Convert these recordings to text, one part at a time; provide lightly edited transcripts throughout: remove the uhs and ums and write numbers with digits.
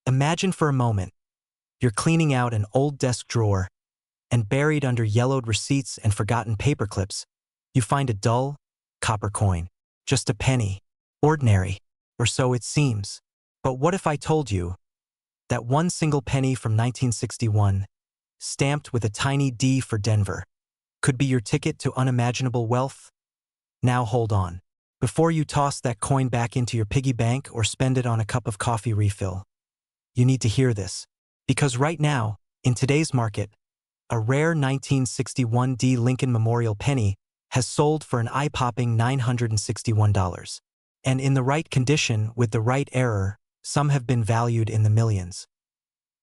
Imagine for a moment, you're cleaning out an old desk drawer, and buried under yellowed receipts and forgotten paper clips, you find a dull, copper coin. Just a penny. Ordinary, or so it seems. But what if I told you that one single penny from 1961, stamped with a tiny D for Denver, could be your ticket to unimaginable wealth? Now hold on. Before you toss that coin back into your piggy bank or spend it on a cup of coffee refill, you need to hear this. Because right now, in today's market, a rare 1961 D Lincoln Memorial penny has sold for an eye-popping $961. And in the right condition, with the right error, some have been valued in the millions.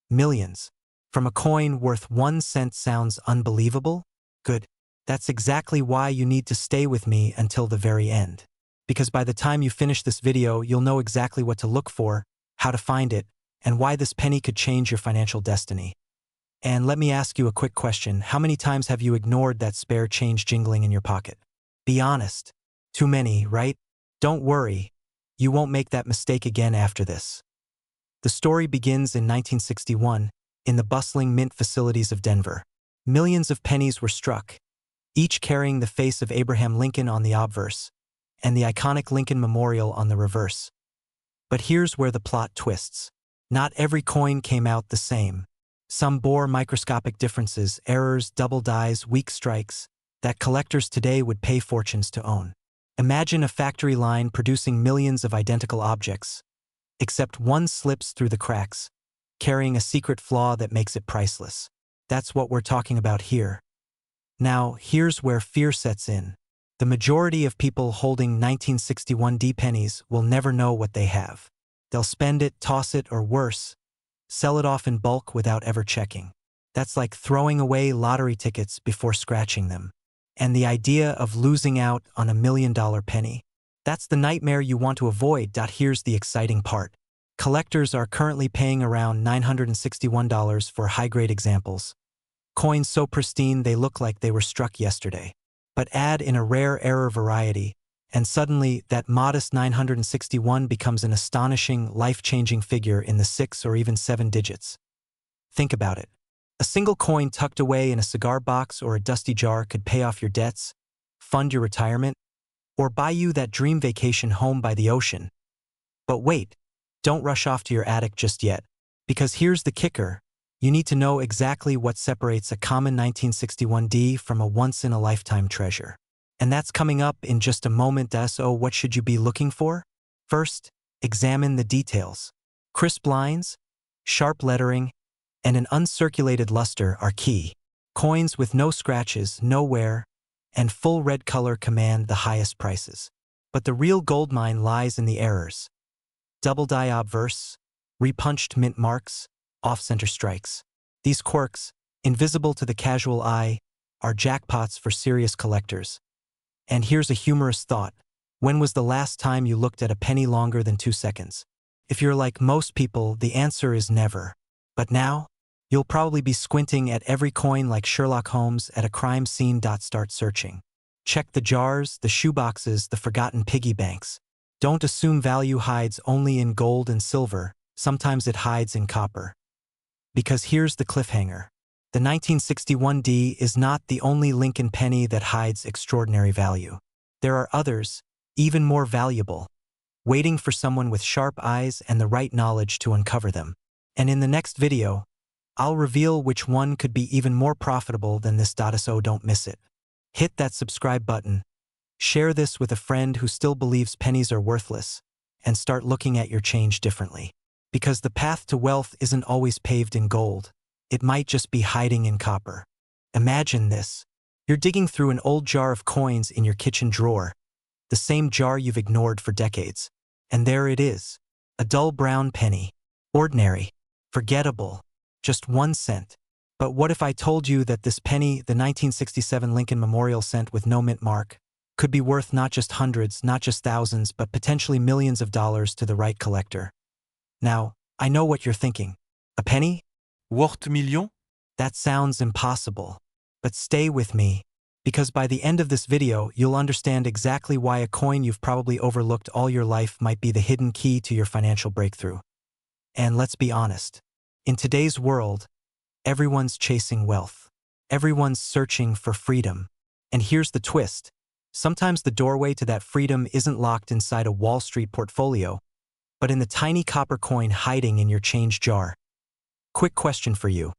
Millions. From a coin worth 1 cent sounds unbelievable? Good. That's exactly why you need to stay with me until the very end. Because by the time you finish this video, you'll know exactly what to look for, how to find it, and why this penny could change your financial destiny. And let me ask you a quick question. How many times have you ignored that spare change jingling in your pocket? Be honest. Too many, right? Don't worry. You won't make that mistake again after this. The story begins in 1961, in the bustling mint facilities of Denver. Millions of pennies were struck, each carrying the face of Abraham Lincoln on the obverse, and the iconic Lincoln Memorial on the reverse. But here's where the plot twists. Not every coin came out the same. Some bore microscopic differences, errors, double dies, weak strikes, that collectors today would pay fortunes to own. Imagine a factory line producing millions of identical objects, except one slips through the cracks, carrying a secret flaw that makes it priceless. That's what we're talking about here. Now, here's where fear sets in. The majority of people holding 1961 D pennies will never know what they have. They'll spend it, toss it, or worse, sell it off in bulk without ever checking. That's like throwing away lottery tickets before scratching them. And the idea of losing out on $1 million penny. That's the nightmare you want to avoid. Here's the exciting part. Collectors are currently paying around $961 for high-grade examples. Coins so pristine they look like they were struck yesterday. But add in a rare error variety, and suddenly that modest 961 becomes an astonishing, life-changing figure in the 6 or even 7 digits. Think about it. A single coin tucked away in a cigar box or a dusty jar could pay off your debts, fund your retirement, or buy you that dream vacation home by the ocean. But wait, don't rush off to your attic just yet, because here's the kicker. You need to know exactly what separates a common 1961 D from a once-in-a-lifetime treasure. And that's coming up in just a moment. So what should you be looking for? First, examine the details. Crisp lines, sharp lettering, and an uncirculated luster are key. Coins with no scratches, no wear, and full red color command the highest prices. But the real goldmine lies in the errors. Double die obverse, repunched mint marks, off-center strikes. These quirks, invisible to the casual eye, are jackpots for serious collectors. And here's a humorous thought. When was the last time you looked at a penny longer than 2 seconds? If you're like most people, the answer is never. But now, you'll probably be squinting at every coin like Sherlock Holmes at a crime scene. Start searching. Check the jars, the shoeboxes, the forgotten piggy banks. Don't assume value hides only in gold and silver. Sometimes it hides in copper. Because here's the cliffhanger. The 1961 D is not the only Lincoln penny that hides extraordinary value. There are others, even more valuable, waiting for someone with sharp eyes and the right knowledge to uncover them. And in the next video, I'll reveal which one could be even more profitable than this. So don't miss it. Hit that subscribe button, share this with a friend who still believes pennies are worthless, and start looking at your change differently. Because the path to wealth isn't always paved in gold. It might just be hiding in copper. Imagine this. You're digging through an old jar of coins in your kitchen drawer, the same jar you've ignored for decades. And there it is, a dull brown penny. Ordinary, forgettable, just 1 cent. But what if I told you that this penny, the 1967 Lincoln Memorial cent with no mint mark, could be worth not just hundreds, not just thousands, but potentially millions of dollars to the right collector? Now, I know what you're thinking. A penny? Worth million? That sounds impossible. But stay with me, because by the end of this video, you'll understand exactly why a coin you've probably overlooked all your life might be the hidden key to your financial breakthrough. And let's be honest, in today's world, everyone's chasing wealth. Everyone's searching for freedom. And here's the twist. Sometimes the doorway to that freedom isn't locked inside a Wall Street portfolio, but in the tiny copper coin hiding in your change jar. Quick question for you.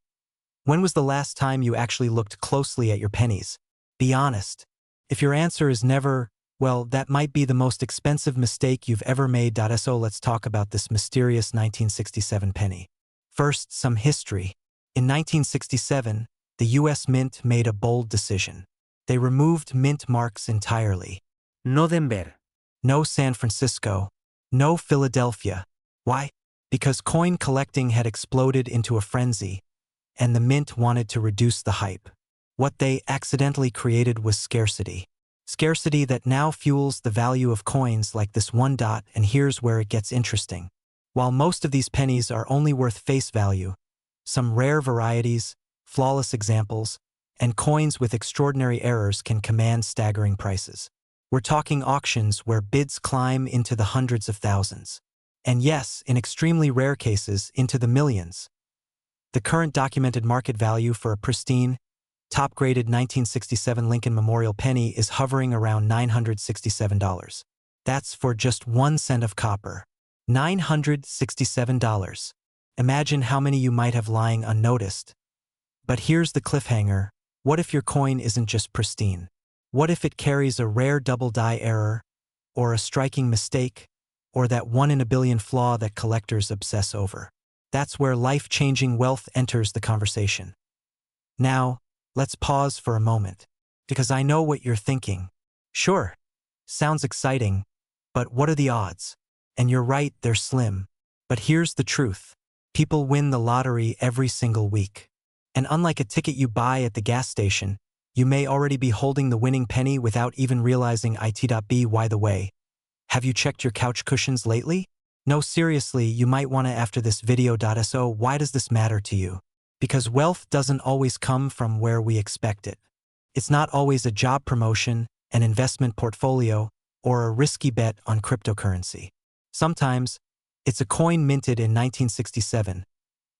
When was the last time you actually looked closely at your pennies? Be honest. If your answer is never, well, that might be the most expensive mistake you've ever made. So let's talk about this mysterious 1967 penny. First, some history. In 1967, the US Mint made a bold decision. They removed mint marks entirely. No Denver. No San Francisco. No Philadelphia. Why? Because coin collecting had exploded into a frenzy, and the mint wanted to reduce the hype. What they accidentally created was scarcity. Scarcity that now fuels the value of coins like this one dot, and here's where it gets interesting. While most of these pennies are only worth face value, some rare varieties, flawless examples, and coins with extraordinary errors can command staggering prices. We're talking auctions where bids climb into the hundreds of thousands. And yes, in extremely rare cases, into the millions. The current documented market value for a pristine, top-graded 1967 Lincoln Memorial penny is hovering around $967. That's for just 1 cent of copper. $967. Imagine how many you might have lying unnoticed. But here's the cliffhanger. What if your coin isn't just pristine? What if it carries a rare double die error, or a striking mistake, or that 1 in a billion flaw that collectors obsess over? That's where life-changing wealth enters the conversation. Now, let's pause for a moment, because I know what you're thinking. Sure, sounds exciting, but what are the odds? And you're right, they're slim. But here's the truth. People win the lottery every single week. And unlike a ticket you buy at the gas station, you may already be holding the winning penny without even realizing it. By the way, have you checked your couch cushions lately? No, seriously, you might want to after this video. So why does this matter to you? Because wealth doesn't always come from where we expect it. It's not always a job promotion, an investment portfolio, or a risky bet on cryptocurrency. Sometimes, it's a coin minted in 1967,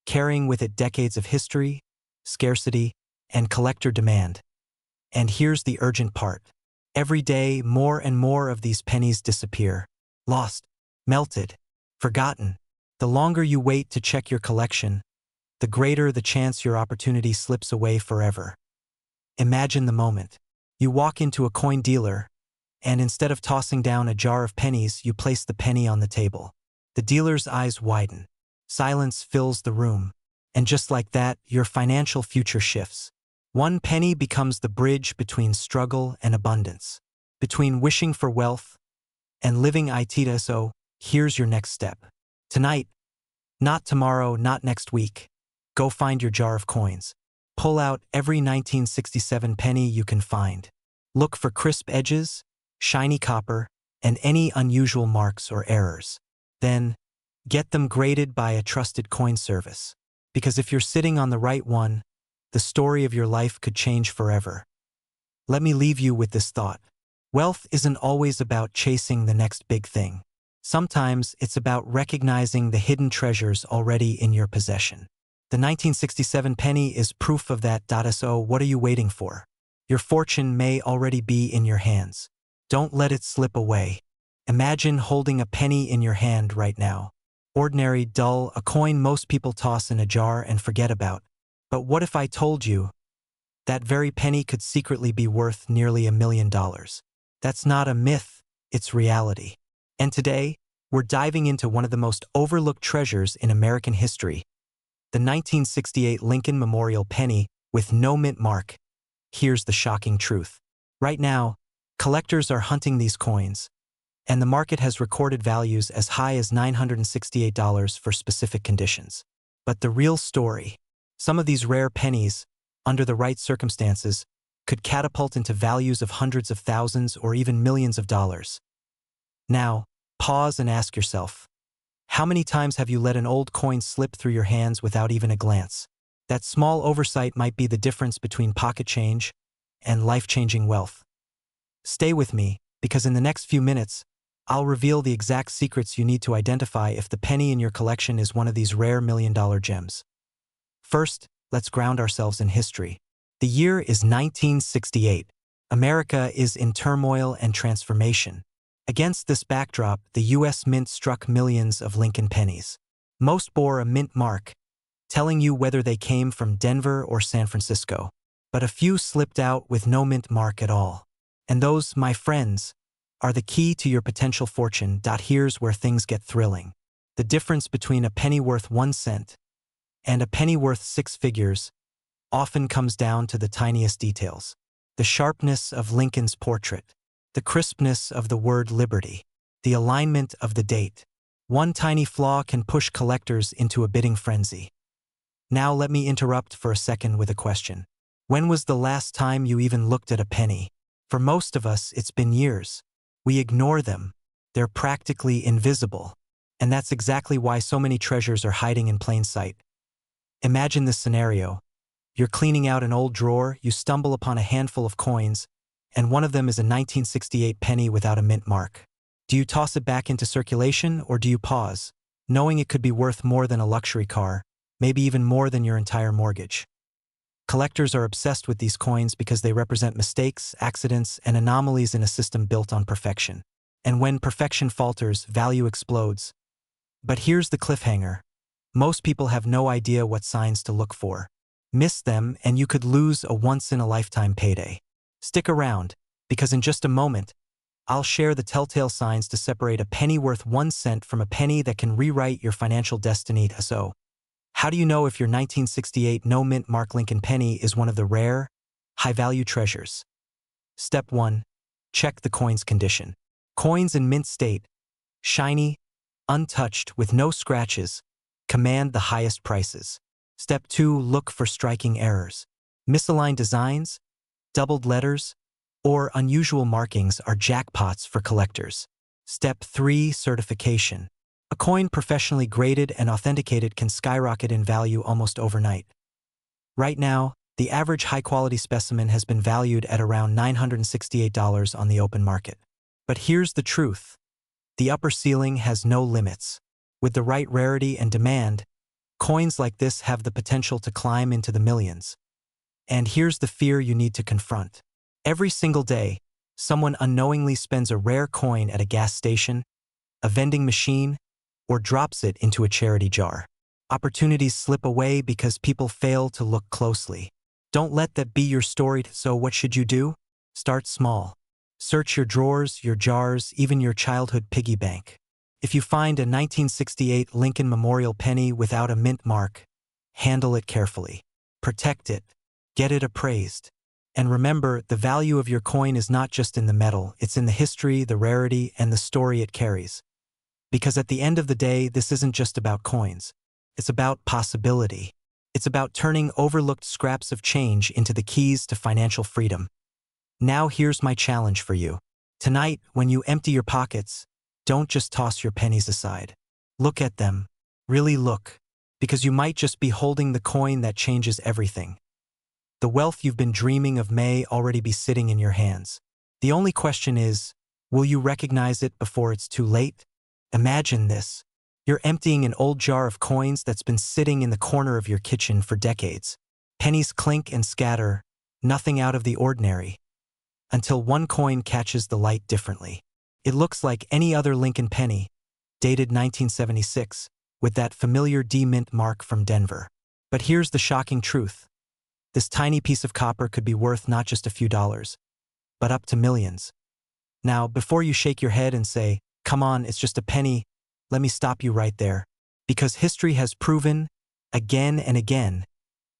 carrying with it decades of history, scarcity, and collector demand. And here's the urgent part. Every day, more and more of these pennies disappear. Lost, melted, forgotten. The longer you wait to check your collection, the greater the chance your opportunity slips away forever. Imagine the moment. You walk into a coin dealer, and instead of tossing down a jar of pennies, you place the penny on the table. The dealer's eyes widen. Silence fills the room. And just like that, your financial future shifts. One penny becomes the bridge between struggle and abundance, between wishing for wealth and living it. So here's your next step. Tonight, not tomorrow, not next week, go find your jar of coins. Pull out every 1967 penny you can find. Look for crisp edges, shiny copper, and any unusual marks or errors. Then, get them graded by a trusted coin service. Because if you're sitting on the right one, the story of your life could change forever. Let me leave you with this thought. Wealth isn't always about chasing the next big thing. Sometimes it's about recognizing the hidden treasures already in your possession. The 1967 penny is proof of that. So what are you waiting for? Your fortune may already be in your hands. Don't let it slip away. Imagine holding a penny in your hand right now. Ordinary, dull, a coin most people toss in a jar and forget about. But what if I told you that very penny could secretly be worth nearly $1 million? That's not a myth, it's reality. And today, we're diving into one of the most overlooked treasures in American history, the 1968 Lincoln Memorial penny with no mint mark. Here's the shocking truth. Right now, collectors are hunting these coins, and the market has recorded values as high as $968 for specific conditions. But the real story, some of these rare pennies, under the right circumstances, could catapult into values of hundreds of thousands or even millions of dollars. Now, pause and ask yourself, how many times have you let an old coin slip through your hands without even a glance? That small oversight might be the difference between pocket change and life-changing wealth. Stay with me, because in the next few minutes, I'll reveal the exact secrets you need to identify if the penny in your collection is one of these rare million-dollar gems. First, let's ground ourselves in history. The year is 1968. America is in turmoil and transformation. Against this backdrop, the U.S. Mint struck millions of Lincoln pennies. Most bore a mint mark, telling you whether they came from Denver or San Francisco. But a few slipped out with no mint mark at all. And those, my friends, are the key to your potential fortune. Here's where things get thrilling. The difference between a penny worth 1 cent and a penny worth 6 figures often comes down to the tiniest details. The sharpness of Lincoln's portrait, the crispness of the word liberty, the alignment of the date. One tiny flaw can push collectors into a bidding frenzy. Now let me interrupt for a second with a question. When was the last time you even looked at a penny? For most of us, it's been years. We ignore them. They're practically invisible. And that's exactly why so many treasures are hiding in plain sight. Imagine this scenario. You're cleaning out an old drawer, you stumble upon a handful of coins, and one of them is a 1968 penny without a mint mark. Do you toss it back into circulation, or do you pause, knowing it could be worth more than a luxury car, maybe even more than your entire mortgage? Collectors are obsessed with these coins because they represent mistakes, accidents, and anomalies in a system built on perfection. And when perfection falters, value explodes. But here's the cliffhanger. Most people have no idea what signs to look for. Miss them, and you could lose a once-in-a-lifetime payday. Stick around, because in just a moment, I'll share the telltale signs to separate a penny worth 1 cent from a penny that can rewrite your financial destiny. So, how do you know if your 1968 no-mint mark Lincoln penny is one of the rare, high-value treasures? Step 1. Check the coin's condition. Coins in mint state, shiny, untouched, with no scratches, command the highest prices. Step 2. Look for striking errors. Misaligned designs, doubled letters, or unusual markings are jackpots for collectors. Step 3. Certification. A coin professionally graded and authenticated can skyrocket in value almost overnight. Right now, the average high-quality specimen has been valued at around $968 on the open market. But here's the truth. The upper ceiling has no limits. With the right rarity and demand, coins like this have the potential to climb into the millions. And here's the fear you need to confront. Every single day, someone unknowingly spends a rare coin at a gas station, a vending machine, or drops it into a charity jar. Opportunities slip away because people fail to look closely. Don't let that be your story. So what should you do? Start small. Search your drawers, your jars, even your childhood piggy bank. If you find a 1968 Lincoln Memorial penny without a mint mark, handle it carefully. Protect it. Get it appraised. And remember, the value of your coin is not just in the metal, it's in the history, the rarity, and the story it carries. Because at the end of the day, this isn't just about coins. It's about possibility. It's about turning overlooked scraps of change into the keys to financial freedom. Now here's my challenge for you. Tonight, when you empty your pockets, don't just toss your pennies aside. Look at them. Really look. Because you might just be holding the coin that changes everything. The wealth you've been dreaming of may already be sitting in your hands. The only question is, will you recognize it before it's too late? Imagine this. You're emptying an old jar of coins that's been sitting in the corner of your kitchen for decades. Pennies clink and scatter, nothing out of the ordinary. Until one coin catches the light differently. It looks like any other Lincoln penny, dated 1976, with that familiar D-mint mark from Denver. But here's the shocking truth. This tiny piece of copper could be worth not just a few dollars, but up to millions. Now, before you shake your head and say, "Come on, it's just a penny," let me stop you right there. Because history has proven, again and again,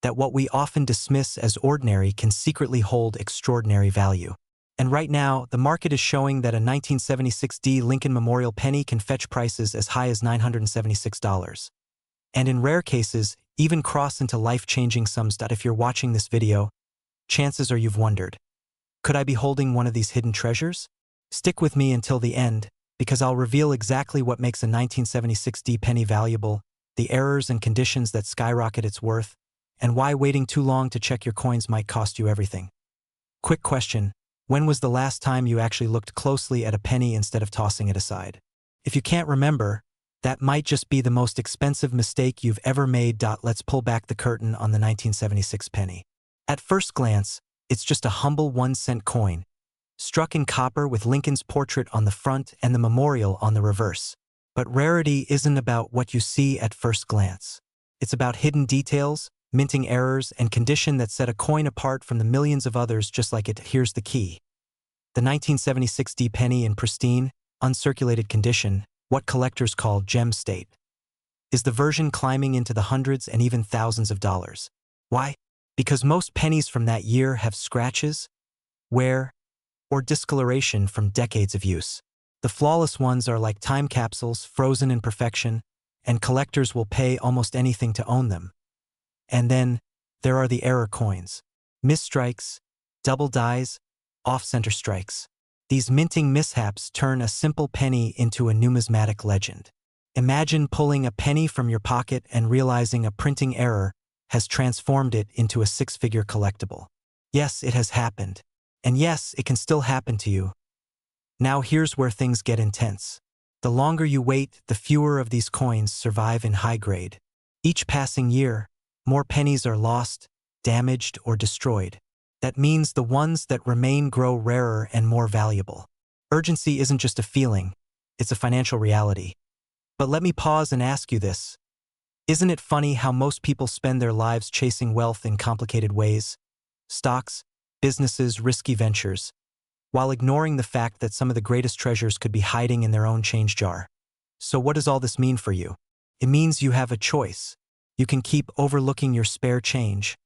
that what we often dismiss as ordinary can secretly hold extraordinary value. And right now, the market is showing that a 1976 D Lincoln Memorial penny can fetch prices as high as $976. And in rare cases, even cross into life-changing sums. If you're watching this video, chances are you've wondered, could I be holding one of these hidden treasures? Stick with me until the end, because I'll reveal exactly what makes a 1976 D penny valuable, the errors and conditions that skyrocket its worth, and why waiting too long to check your coins might cost you everything. Quick question. When was the last time you actually looked closely at a penny instead of tossing it aside? If you can't remember, that might just be the most expensive mistake you've ever made. Let's pull back the curtain on the 1976 penny. At first glance, it's just a humble 1-cent coin, struck in copper with Lincoln's portrait on the front and the memorial on the reverse. But rarity isn't about what you see at first glance. It's about hidden details, minting errors, and condition that set a coin apart from the millions of others just like it. Here's the key. The 1976 D penny in pristine, uncirculated condition, what collectors call gem state, is the version climbing into the hundreds and even thousands of dollars. Why? Because most pennies from that year have scratches, wear, or discoloration from decades of use. The flawless ones are like time capsules, frozen in perfection, and collectors will pay almost anything to own them. And then, there are the error coins. Misstrikes, double dies, off-center strikes. These minting mishaps turn a simple penny into a numismatic legend. Imagine pulling a penny from your pocket and realizing a printing error has transformed it into a 6-figure collectible. Yes, it has happened. And yes, it can still happen to you. Now here's where things get intense. The longer you wait, the fewer of these coins survive in high grade. Each passing year, more pennies are lost, damaged, or destroyed. That means the ones that remain grow rarer and more valuable. Urgency isn't just a feeling, it's a financial reality. But let me pause and ask you this. Isn't it funny how most people spend their lives chasing wealth in complicated ways? Stocks, businesses, risky ventures, while ignoring the fact that some of the greatest treasures could be hiding in their own change jar. So what does all this mean for you? It means you have a choice. You can keep overlooking your spare change,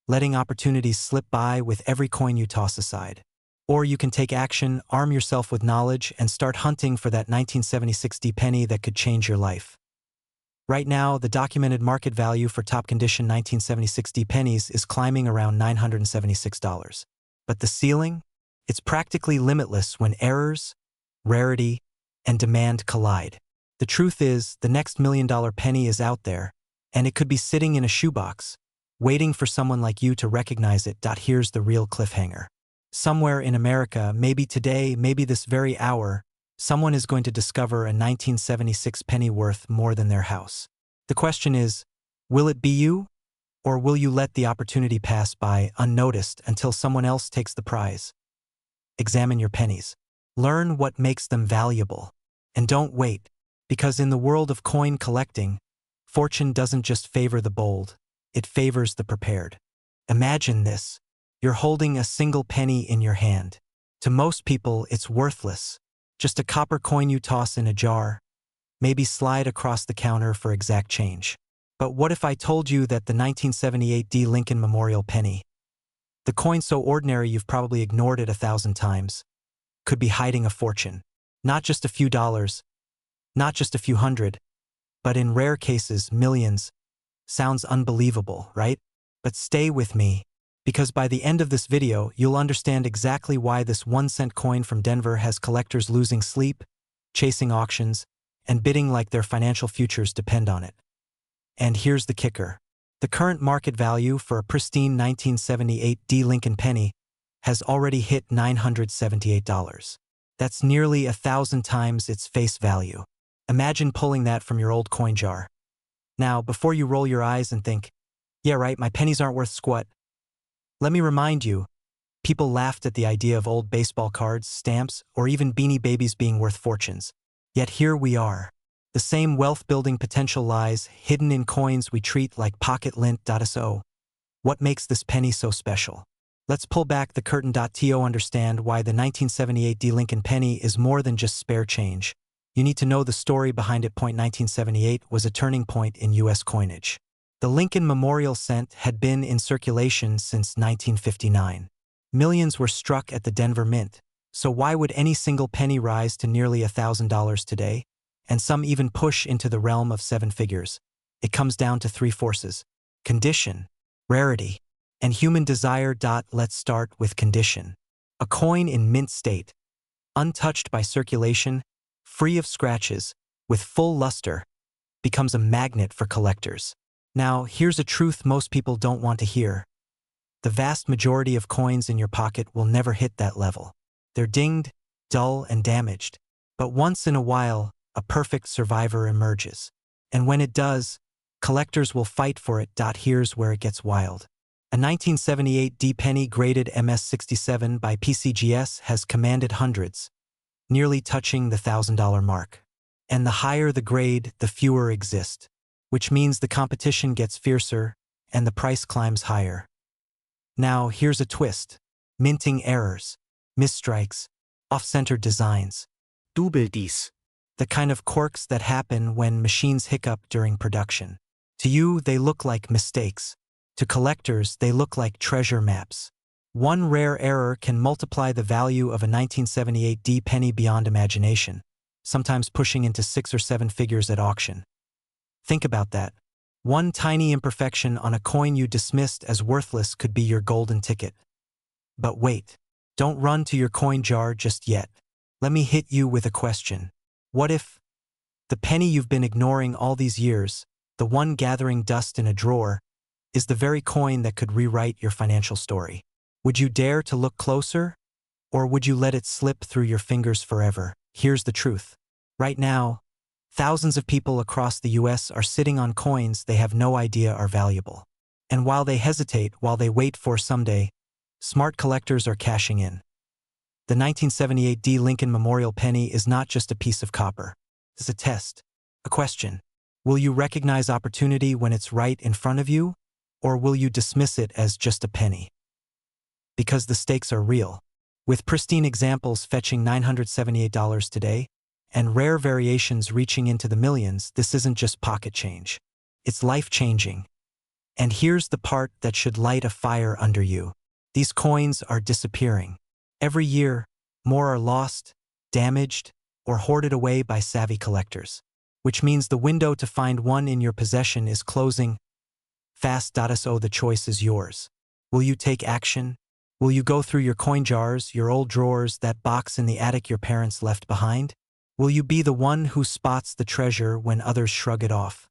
letting opportunities slip by with every coin you toss aside. Or you can take action, arm yourself with knowledge, and start hunting for that 1976 D penny that could change your life. Right now, the documented market value for top condition 1976 D pennies is climbing around $976. But the ceiling? It's practically limitless when errors, rarity, and demand collide. The truth is, the next $1 million penny is out there, and it could be sitting in a shoebox, waiting for someone like you to recognize it. Here's the real cliffhanger. Somewhere in America, maybe today, maybe this very hour, someone is going to discover a 1976 penny worth more than their house. The question is, will it be you? Or will you let the opportunity pass by unnoticed until someone else takes the prize? Examine your pennies. Learn what makes them valuable. And don't wait, because in the world of coin collecting, fortune doesn't just favor the bold, it favors the prepared. Imagine this. You're holding a single penny in your hand. To most people, it's worthless. Just a copper coin you toss in a jar, maybe slide across the counter for exact change. But what if I told you that the 1978 D Lincoln Memorial penny, the coin so ordinary you've probably ignored it 1,000 times, could be hiding a fortune? Not just a few dollars, not just a few hundred, but in rare cases, millions. Sounds unbelievable, right? But stay with me, because by the end of this video, you'll understand exactly why this 1-cent coin from Denver has collectors losing sleep, chasing auctions, and bidding like their financial futures depend on it. And here's the kicker. The current market value for a pristine 1978 D Lincoln penny has already hit $978. That's nearly 1,000 times its face value. Imagine pulling that from your old coin jar. Now, before you roll your eyes and think, yeah right, my pennies aren't worth squat, let me remind you, people laughed at the idea of old baseball cards, stamps, or even Beanie Babies being worth fortunes. Yet here we are. The same wealth-building potential lies hidden in coins we treat like pocket lint. So, what makes this penny so special? Let's pull back the curtain. To understand why the 1978 D Lincoln penny is more than just spare change, you need to know the story behind it. 1978 was a turning point in U.S. coinage. The Lincoln Memorial cent had been in circulation since 1959. Millions were struck at the Denver Mint, so why would any single penny rise to nearly $1,000 today? And some even push into the realm of 7 figures. It comes down to 3 forces: condition, rarity, and human desire. Let's start with condition. A coin in mint state, untouched by circulation, free of scratches, with full luster, becomes a magnet for collectors. Now, here's a truth most people don't want to hear. The vast majority of coins in your pocket will never hit that level. They're dinged, dull, and damaged. But once in a while, a perfect survivor emerges. And when it does, collectors will fight for it. Here's where it gets wild. A 1978 D penny graded MS-67 by PCGS has commanded hundreds, nearly touching the $1,000 mark. And the higher the grade, the fewer exist, which means the competition gets fiercer and the price climbs higher. Now, here's a twist. Minting errors, misstrikes, off-center designs. Double dies. The kind of quirks that happen when machines hiccup during production. To you, they look like mistakes. To collectors, they look like treasure maps. One rare error can multiply the value of a 1978 D penny beyond imagination, sometimes pushing into 6 or 7 figures at auction. Think about that. One tiny imperfection on a coin you dismissed as worthless could be your golden ticket. But wait, don't run to your coin jar just yet. Let me hit you with a question. What if the penny you've been ignoring all these years, the one gathering dust in a drawer, is the very coin that could rewrite your financial story? Would you dare to look closer? Or would you let it slip through your fingers forever? Here's the truth. Right now, thousands of people across the US are sitting on coins they have no idea are valuable. And while they hesitate, while they wait for someday, smart collectors are cashing in. The 1978 D Lincoln Memorial penny is not just a piece of copper. It's a test, a question. Will you recognize opportunity when it's right in front of you? Or will you dismiss it as just a penny? Because the stakes are real. With pristine examples fetching $978 today, and rare variations reaching into the millions, this isn't just pocket change. It's life-changing. And here's the part that should light a fire under you. These coins are disappearing. Every year, more are lost, damaged, or hoarded away by savvy collectors. Which means the window to find one in your possession is closing fast. So the choice is yours. Will you take action? Will you go through your coin jars, your old drawers, that box in the attic your parents left behind? Will you be the one who spots the treasure when others shrug it off?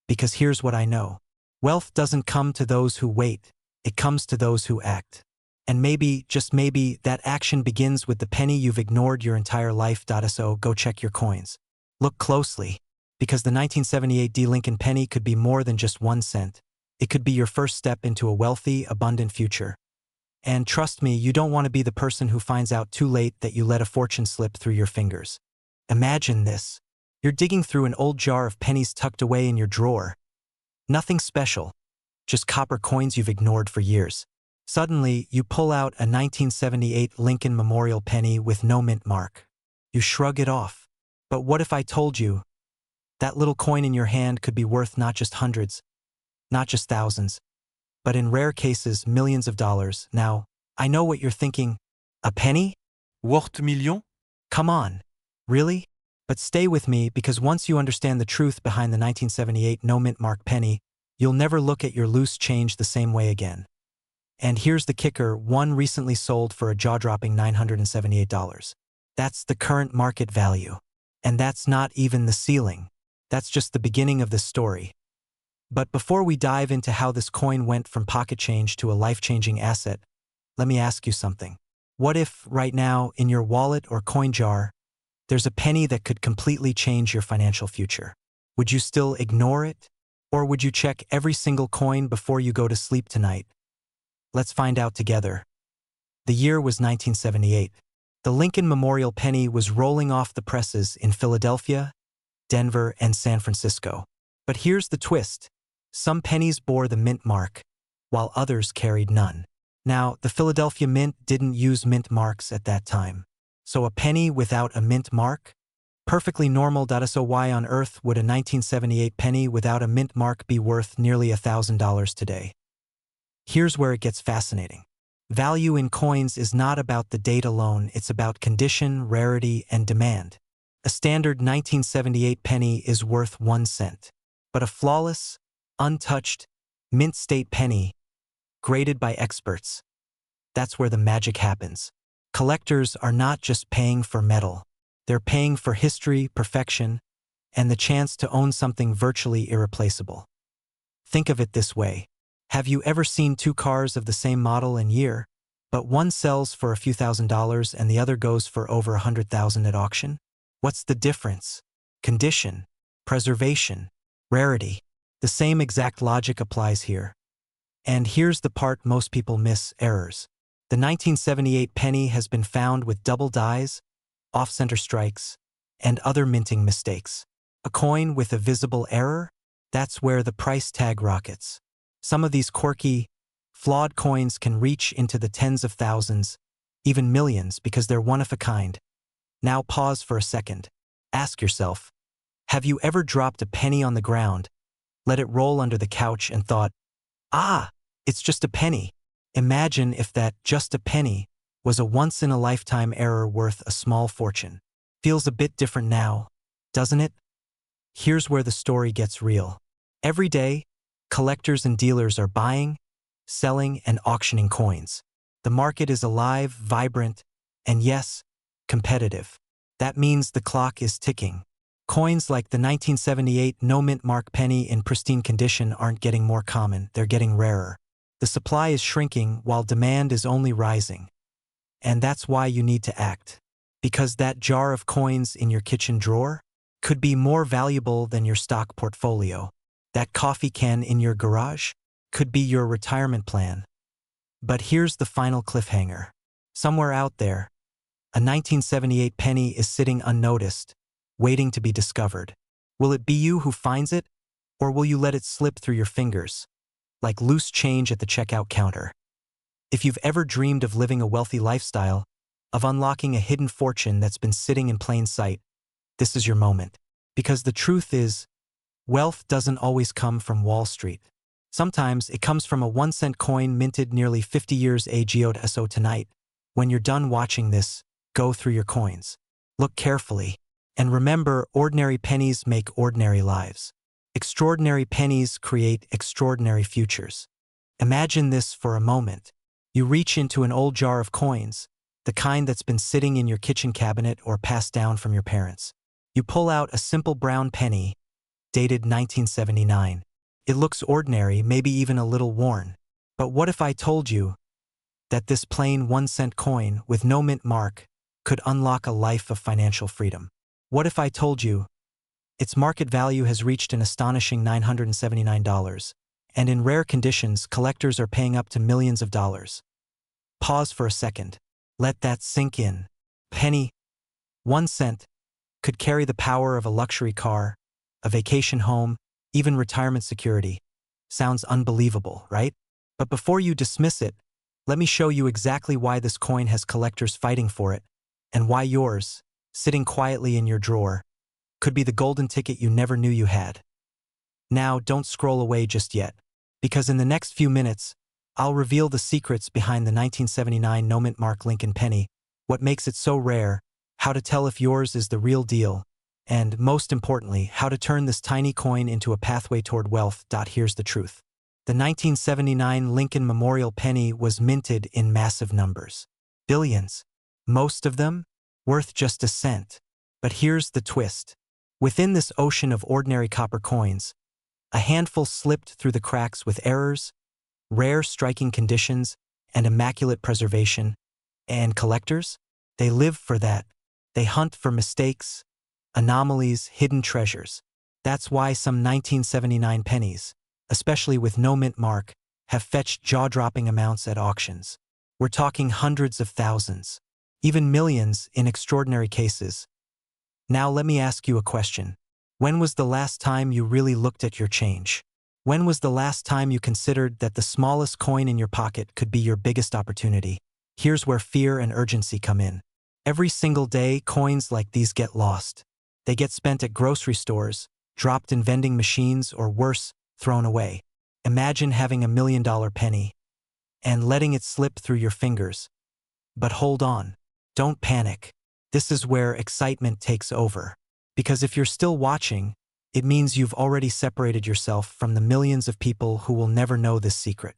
Because here's what I know. Wealth doesn't come to those who wait, it comes to those who act. And maybe, just maybe, that action begins with the penny you've ignored your entire life. So go check your coins. Look closely, because the 1978 D Lincoln penny could be more than just 1 cent. It could be your first step into a wealthy, abundant future. And trust me, you don't want to be the person who finds out too late that you let a fortune slip through your fingers. Imagine this. You're digging through an old jar of pennies tucked away in your drawer. Nothing special, just copper coins you've ignored for years. Suddenly, you pull out a 1978 Lincoln Memorial penny with no mint mark. You shrug it off. But what if I told you that little coin in your hand could be worth not just hundreds, not just thousands, but in rare cases, millions of dollars? Now, I know what you're thinking. A penny? Worth million? Come on. Really? But stay with me, because once you understand the truth behind the 1978 no mint mark penny, you'll never look at your loose change the same way again. And here's the kicker, one recently sold for a jaw-dropping $978. That's the current market value. And that's not even the ceiling. That's just the beginning of this story. But before we dive into how this coin went from pocket change to a life-changing asset, let me ask you something. What if, right now, in your wallet or coin jar, there's a penny that could completely change your financial future? Would you still ignore it? Or would you check every single coin before you go to sleep tonight? Let's find out together. The year was 1978. The Lincoln Memorial penny was rolling off the presses in Philadelphia, Denver, and San Francisco. But here's the twist. Some pennies bore the mint mark, while others carried none. Now, the Philadelphia Mint didn't use mint marks at that time. So a penny without a mint mark? Perfectly normal. So why on earth would a 1978 penny without a mint mark be worth nearly $1,000 today? Here's where it gets fascinating. Value in coins is not about the date alone, it's about condition, rarity, and demand. A standard 1978 penny is worth 1 cent. But a flawless, untouched, mint state penny, graded by experts, that's where the magic happens. Collectors are not just paying for metal. They're paying for history, perfection, and the chance to own something virtually irreplaceable. Think of it this way. Have you ever seen 2 cars of the same model and year, but one sells for a few $1,000s and the other goes for over 100,000 at auction? What's the difference? Condition, preservation, rarity. The same exact logic applies here. And here's the part most people miss: errors. The 1978 penny has been found with double dies, off-center strikes, and other minting mistakes. A coin with a visible error? That's where the price tag rockets. Some of these quirky, flawed coins can reach into the tens of thousands, even millions, because they're one of a kind. Now pause for a second. Ask yourself, have you ever dropped a penny on the ground, let it roll under the couch and thought, "Ah, it's just a penny"? Imagine if that "just a penny" was a once-in-a-lifetime error worth a small fortune. Feels a bit different now, doesn't it? Here's where the story gets real. Every day, collectors and dealers are buying, selling, and auctioning coins. The market is alive, vibrant, and yes, competitive. That means the clock is ticking. Coins like the 1978 no-mint mark penny in pristine condition aren't getting more common, they're getting rarer. The supply is shrinking while demand is only rising. And that's why you need to act. Because that jar of coins in your kitchen drawer could be more valuable than your stock portfolio. That coffee can in your garage could be your retirement plan. But here's the final cliffhanger. Somewhere out there, a 1978 penny is sitting unnoticed, waiting to be discovered. Will it be you who finds it, or will you let it slip through your fingers, like loose change at the checkout counter? If you've ever dreamed of living a wealthy lifestyle, of unlocking a hidden fortune that's been sitting in plain sight, this is your moment. Because the truth is, wealth doesn't always come from Wall Street. Sometimes it comes from a 1-cent coin minted nearly 50 years ago. So tonight, when you're done watching this, go through your coins. Look carefully. And remember, ordinary pennies make ordinary lives. Extraordinary pennies create extraordinary futures. Imagine this for a moment. You reach into an old jar of coins, the kind that's been sitting in your kitchen cabinet or passed down from your parents. You pull out a simple brown penny, dated 1979. It looks ordinary, maybe even a little worn. But what if I told you that this plain 1-cent coin with no mint mark could unlock a life of financial freedom? What if I told you its market value has reached an astonishing $979, and in rare conditions, collectors are paying up to millions of dollars? Pause for a second. Let that sink in. Penny, 1 cent, could carry the power of a luxury car, a vacation home, even retirement security. Sounds unbelievable, right? But before you dismiss it, let me show you exactly why this coin has collectors fighting for it, and why yours, sitting quietly in your drawer, could be the golden ticket you never knew you had. Now, don't scroll away just yet, because in the next few minutes, I'll reveal the secrets behind the 1979 no-mint mark Lincoln penny, what makes it so rare, how to tell if yours is the real deal, and, most importantly, how to turn this tiny coin into a pathway toward wealth. Here's the truth. The 1979 Lincoln Memorial penny was minted in massive numbers. Billions. Most of them worth just a cent. But here's the twist. Within this ocean of ordinary copper coins, a handful slipped through the cracks with errors, rare striking conditions, and immaculate preservation. And collectors? They live for that. They hunt for mistakes, anomalies, hidden treasures. That's why some 1979 pennies, especially with no mint mark, have fetched jaw-dropping amounts at auctions. We're talking hundreds of thousands, even millions in extraordinary cases. Now let me ask you a question. When was the last time you really looked at your change? When was the last time you considered that the smallest coin in your pocket could be your biggest opportunity? Here's where fear and urgency come in. Every single day, coins like these get lost. They get spent at grocery stores, dropped in vending machines, or worse, thrown away. Imagine having $1 million penny and letting it slip through your fingers. But hold on. Don't panic. This is where excitement takes over. Because if you're still watching, it means you've already separated yourself from the millions of people who will never know this secret.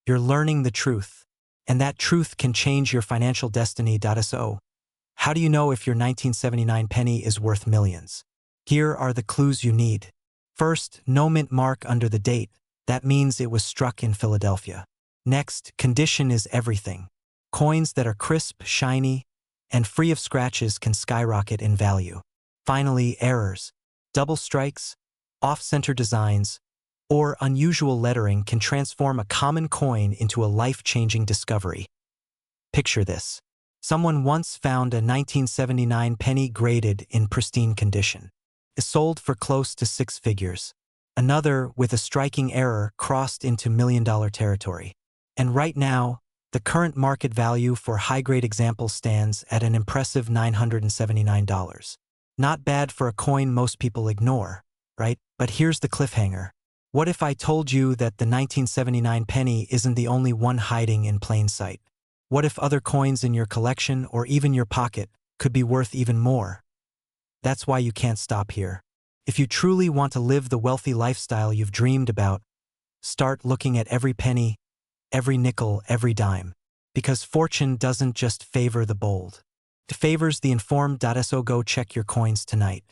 You're learning the truth, and that truth can change your financial destiny. So, how do you know if your 1979 penny is worth millions? Here are the clues you need. First, no mint mark under the date. That means it was struck in Philadelphia. Next, condition is everything. Coins that are crisp, shiny, and free of scratches can skyrocket in value. Finally, errors, double strikes, off-center designs, or unusual lettering can transform a common coin into a life-changing discovery. Picture this. Someone once found a 1979 penny graded in pristine condition. It sold for close to six figures. Another, with a striking error, crossed into million-dollar territory. And right now, the current market value for high-grade examples stands at an impressive $979. Not bad for a coin most people ignore, right? But here's the cliffhanger. What if I told you that the 1979 penny isn't the only one hiding in plain sight? What if other coins in your collection or even your pocket could be worth even more? That's why you can't stop here. If you truly want to live the wealthy lifestyle you've dreamed about, start looking at every penny, every nickel, every dime. Because fortune doesn't just favor the bold. It favors the informed. So go check your coins tonight.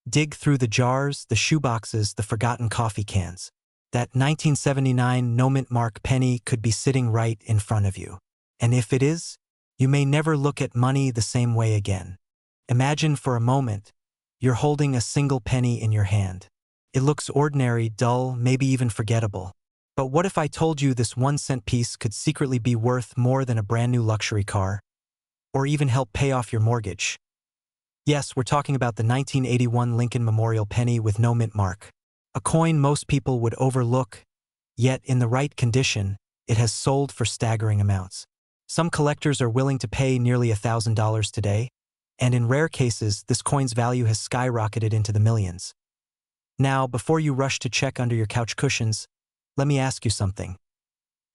Dig through the jars, the shoeboxes, the forgotten coffee cans. That 1979 no mint mark penny could be sitting right in front of you. And if it is, you may never look at money the same way again. Imagine for a moment, you're holding a single penny in your hand. It looks ordinary, dull, maybe even forgettable. But what if I told you this 1-cent piece could secretly be worth more than a brand new luxury car? Or even help pay off your mortgage? Yes, we're talking about the 1981 Lincoln Memorial penny with no mint mark. A coin most people would overlook, yet in the right condition, it has sold for staggering amounts. Some collectors are willing to pay nearly $1,000 today, and in rare cases, this coin's value has skyrocketed into the millions. Now, before you rush to check under your couch cushions, let me ask you something.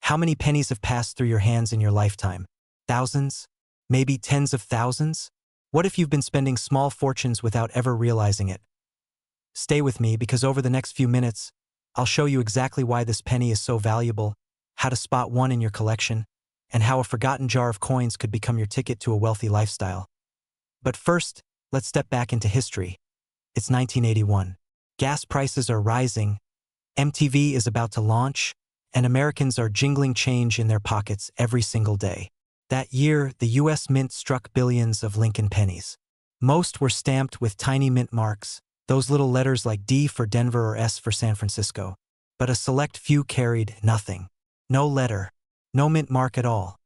How many pennies have passed through your hands in your lifetime? Thousands? Maybe tens of thousands? What if you've been spending small fortunes without ever realizing it? Stay with me because over the next few minutes, I'll show you exactly why this penny is so valuable, how to spot one in your collection, and how a forgotten jar of coins could become your ticket to a wealthy lifestyle. But first, let's step back into history. It's 1981. Gas prices are rising, MTV is about to launch, and Americans are jingling change in their pockets every single day. That year, the U.S. Mint struck billions of Lincoln pennies. Most were stamped with tiny mint marks, those little letters like D for Denver or S for San Francisco. But a select few carried nothing. No letter. No mint mark at all.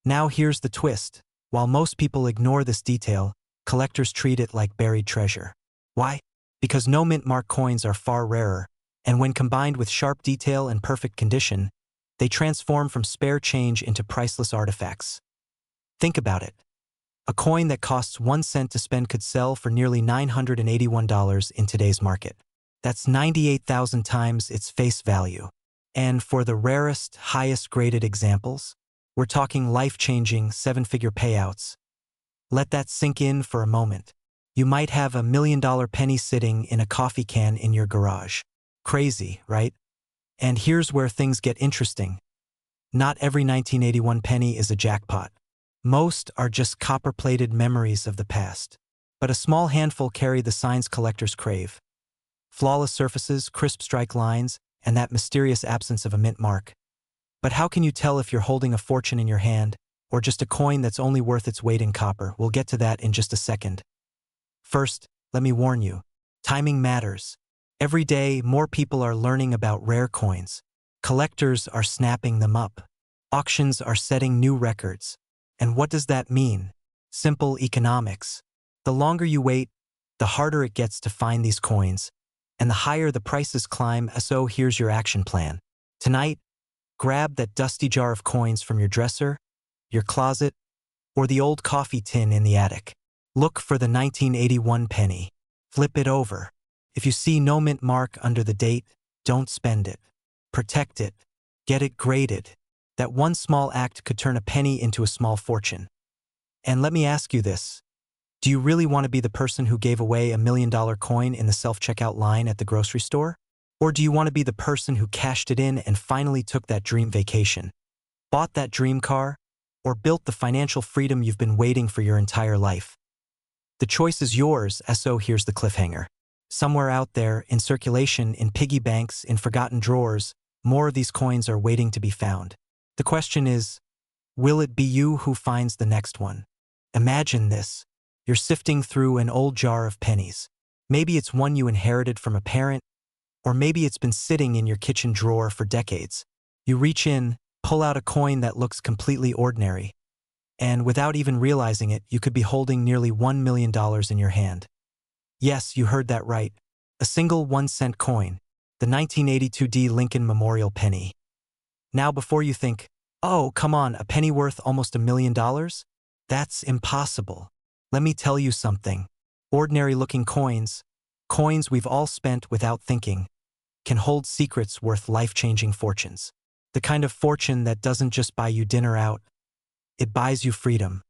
Now here's the twist. While most people ignore this detail, collectors treat it like buried treasure. Why? Because no mint mark coins are far rarer, and when combined with sharp detail and perfect condition, they transform from spare change into priceless artifacts. Think about it. A coin that costs 1 cent to spend could sell for nearly $981 in today's market. That's 98,000 times its face value. And for the rarest, highest graded examples, we're talking life-changing 7-figure payouts. Let that sink in for a moment. You might have a $1 million penny sitting in a coffee can in your garage. Crazy, right? And here's where things get interesting. Not every 1981 penny is a jackpot. Most are just copper-plated memories of the past. But a small handful carry the signs collectors crave. Flawless surfaces, crisp strike lines, and that mysterious absence of a mint mark. But how can you tell if you're holding a fortune in your hand, or just a coin that's only worth its weight in copper? We'll get to that in just a second. First, let me warn you. Timing matters. Every day, more people are learning about rare coins. Collectors are snapping them up. Auctions are setting new records. And what does that mean? Simple economics. The longer you wait, the harder it gets to find these coins, and the higher the prices climb. So here's your action plan. Tonight, grab that dusty jar of coins from your dresser, your closet, or the old coffee tin in the attic. Look for the 1981 penny. Flip it over. If you see no mint mark under the date, don't spend it. Protect it. Get it graded. That one small act could turn a penny into a small fortune. And let me ask you this. Do you really want to be the person who gave away a $1 million coin in the self-checkout line at the grocery store? Or do you want to be the person who cashed it in and finally took that dream vacation, bought that dream car, or built the financial freedom you've been waiting for your entire life? The choice is yours, so here's the cliffhanger. Somewhere out there, in circulation, in piggy banks, in forgotten drawers, more of these coins are waiting to be found. The question is, Will it be you who finds the next one? Imagine this. You're sifting through an old jar of pennies. Maybe it's one you inherited from a parent, or maybe it's been sitting in your kitchen drawer for decades. You reach in, pull out a coin that looks completely ordinary, and without even realizing it, you could be holding nearly $1 million in your hand. Yes, you heard that right. A single 1-cent coin, the 1982 D. Lincoln Memorial penny. Now before you think, oh, come on, a penny worth almost $1 million? That's impossible. Let me tell you something. Ordinary-looking coins, coins we've all spent without thinking, can hold secrets worth life-changing fortunes. The kind of fortune that doesn't just buy you dinner out, it buys you freedom.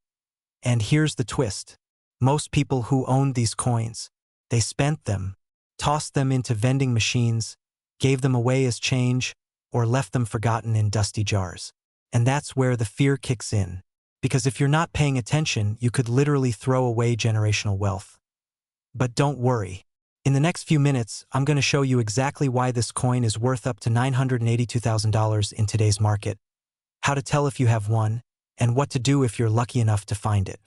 And here's the twist. Most people who owned these coins, they spent them, tossed them into vending machines, gave them away as change, or left them forgotten in dusty jars. And that's where the fear kicks in. Because if you're not paying attention, you could literally throw away generational wealth. But don't worry. In the next few minutes, I'm going to show you exactly why this coin is worth up to $982,000 in today's market, how to tell if you have one, and what to do if you're lucky enough to find it.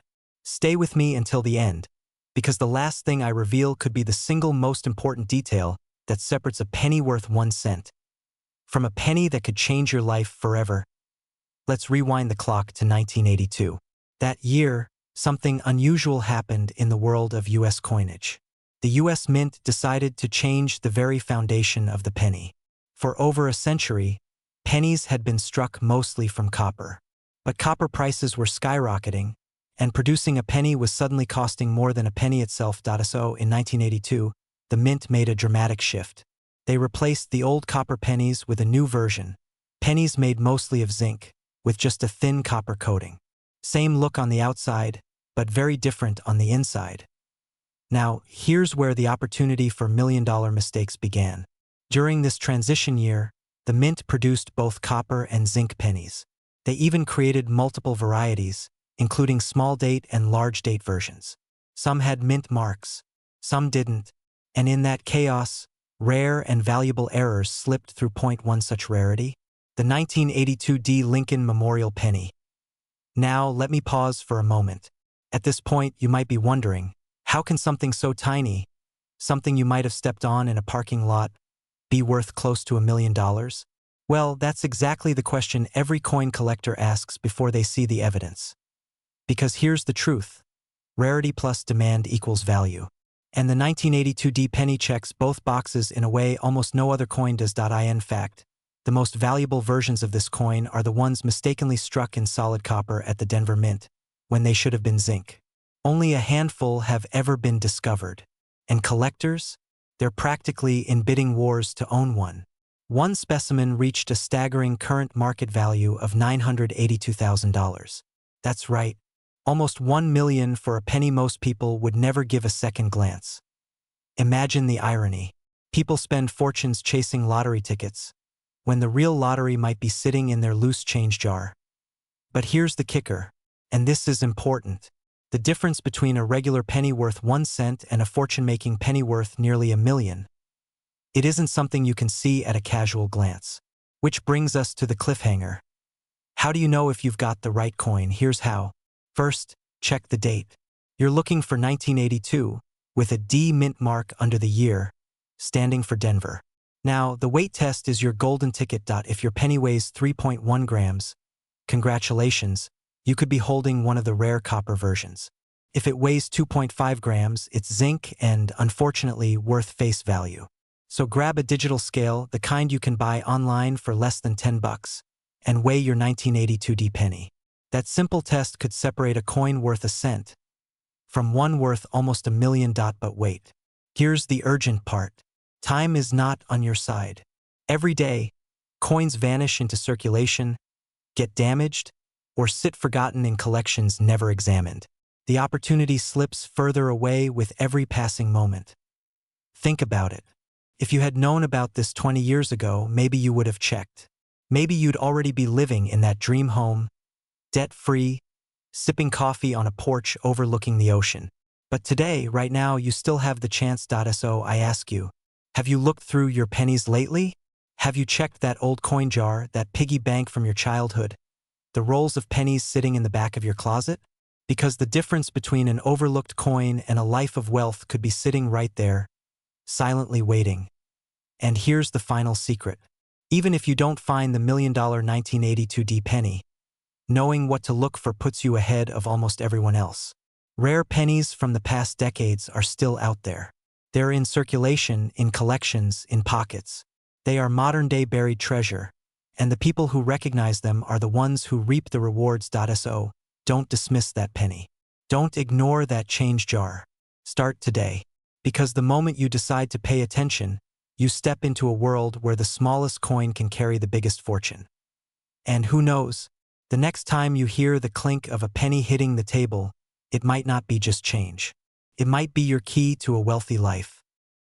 Stay with me until the end, because the last thing I reveal could be the single most important detail that separates a penny worth 1 cent from a penny that could change your life forever. Let's rewind the clock to 1982. That year, something unusual happened in the world of U.S. coinage. The U.S. Mint decided to change the very foundation of the penny. For over a century, pennies had been struck mostly from copper. But copper prices were skyrocketing, and producing a penny was suddenly costing more than a penny itself. So in 1982, the Mint made a dramatic shift. They replaced the old copper pennies with a new version, pennies made mostly of zinc, with just a thin copper coating. Same look on the outside, but very different on the inside. Now, here's where the opportunity for million-dollar mistakes began. During this transition year, the Mint produced both copper and zinc pennies. They even created multiple varieties, including small-date and large-date versions. Some had mint marks, some didn't, and in that chaos, rare and valuable errors slipped through. One such rarity, the 1982 D. Lincoln Memorial penny. Now, let me pause for a moment. At this point, you might be wondering, how can something so tiny, something you might have stepped on in a parking lot, be worth close to $1 million? Well, that's exactly the question every coin collector asks before they see the evidence. Because here's the truth. Rarity plus demand equals value. And the 1982 D penny checks both boxes in a way almost no other coin does. In fact, the most valuable versions of this coin are the ones mistakenly struck in solid copper at the Denver Mint, when they should have been zinc. Only a handful have ever been discovered. And collectors? They're practically in bidding wars to own one. One specimen reached a staggering current market value of $982,000. That's right, almost $1 million for a penny most people would never give a second glance. Imagine the irony. People spend fortunes chasing lottery tickets, when the real lottery might be sitting in their loose change jar. But here's the kicker, and this is important. The difference between a regular penny worth 1 cent and a fortune-making penny worth nearly $1 million. It isn't something you can see at a casual glance. Which brings us to the cliffhanger. How do you know if you've got the right coin? Here's how. First, check the date. You're looking for 1982, with a D mint mark under the year, standing for Denver. Now, the weight test is your golden ticket. If your penny weighs 3.1 grams, congratulations, you could be holding one of the rare copper versions. If it weighs 2.5 grams, it's zinc and, unfortunately, worth face value. So grab a digital scale, the kind you can buy online for less than $10, and weigh your 1982 D penny. That simple test could separate a coin worth a cent from one worth almost $1 million. But wait. Here's the urgent part. Time is not on your side. Every day, coins vanish into circulation, get damaged, or sit forgotten in collections never examined. The opportunity slips further away with every passing moment. Think about it. If you had known about this 20 years ago, maybe you would have checked. Maybe you'd already be living in that dream home, debt-free, sipping coffee on a porch overlooking the ocean. But today, right now, you still have the chance. So I ask you, have you looked through your pennies lately? Have you checked that old coin jar, that piggy bank from your childhood? the rolls of pennies sitting in the back of your closet? Because the difference between an overlooked coin and a life of wealth could be sitting right there, silently waiting. And here's the final secret. Even if you don't find the $1,000,000 1982 penny, knowing what to look for puts you ahead of almost everyone else. Rare pennies from the past decades are still out there. They're in circulation, in collections, in pockets. They are modern-day buried treasure, and the people who recognize them are the ones who reap the rewards. So, don't dismiss that penny. Don't ignore that change jar. Start today, because the moment you decide to pay attention, you step into a world where the smallest coin can carry the biggest fortune. And who knows, the next time you hear the clink of a penny hitting the table, it might not be just change. It might be your key to a wealthy life.